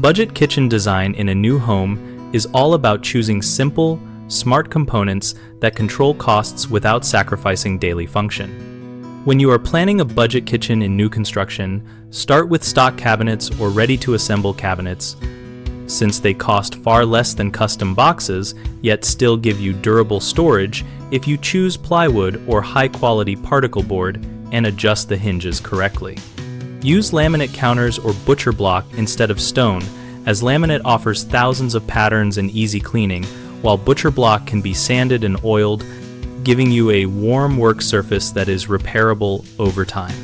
Budget kitchen design in a new home is all about choosing simple, smart components that control costs without sacrificing daily function. When you are planning a budget kitchen in new construction, start with stock cabinets or ready-to-assemble cabinets, since they cost far less than custom boxes, yet still give you durable storage if you choose plywood or high-quality particle board and adjust the hinges correctly. Use laminate counters or butcher block instead of stone, as laminate offers thousands of patterns and easy cleaning, while butcher block can be sanded and oiled, giving you a warm work surface that is repairable over time.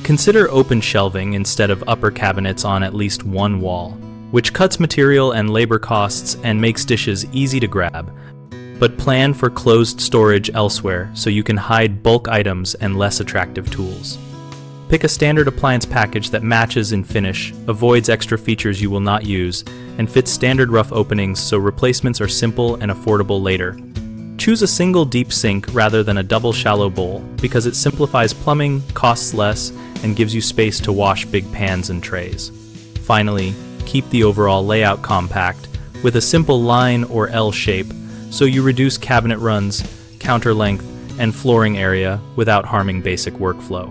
Consider open shelving instead of upper cabinets on at least one wall, which cuts material and labor costs and makes dishes easy to grab. But plan for closed storage elsewhere so you can hide bulk items and less attractive tools. Pick a standard appliance package that matches in finish, avoids extra features you will not use, and fits standard rough openings so replacements are simple and affordable later. Choose a single deep sink rather than a double shallow bowl because it simplifies plumbing, costs less, and gives you space to wash big pans and trays. Finally, keep the overall layout compact with a simple line or L shape so you reduce cabinet runs, counter length, and flooring area without harming basic workflow.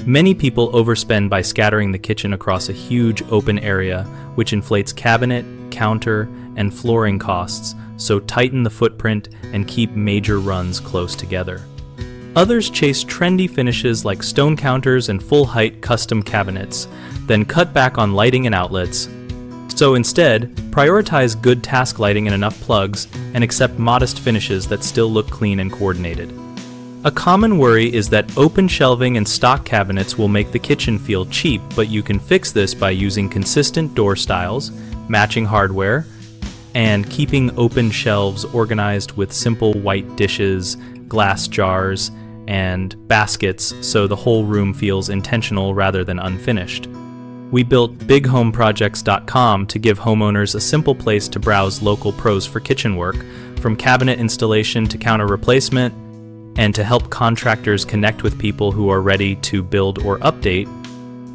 Many people overspend by scattering the kitchen across a huge open area, which inflates cabinet, counter, and flooring costs, so tighten the footprint and keep major runs close together. Others chase trendy finishes like stone counters and full-height custom cabinets, then cut back on lighting and outlets. So instead, prioritize good task lighting and enough plugs, and accept modest finishes that still look clean and coordinated. A common worry is that open shelving and stock cabinets will make the kitchen feel cheap, but you can fix this by using consistent door styles, matching hardware, and keeping open shelves organized with simple white dishes, glass jars, and baskets so the whole room feels intentional rather than unfinished. We built bighomeprojects.com to give homeowners a simple place to browse local pros for kitchen work, from cabinet installation to counter replacement, and to help contractors connect with people who are ready to build or update.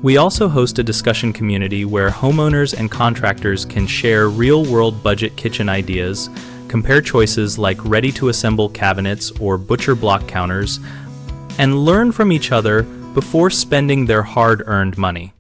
We also host a discussion community where homeowners and contractors can share real-world budget kitchen ideas, compare choices like ready-to-assemble cabinets or butcher block counters, and learn from each other before spending their hard-earned money.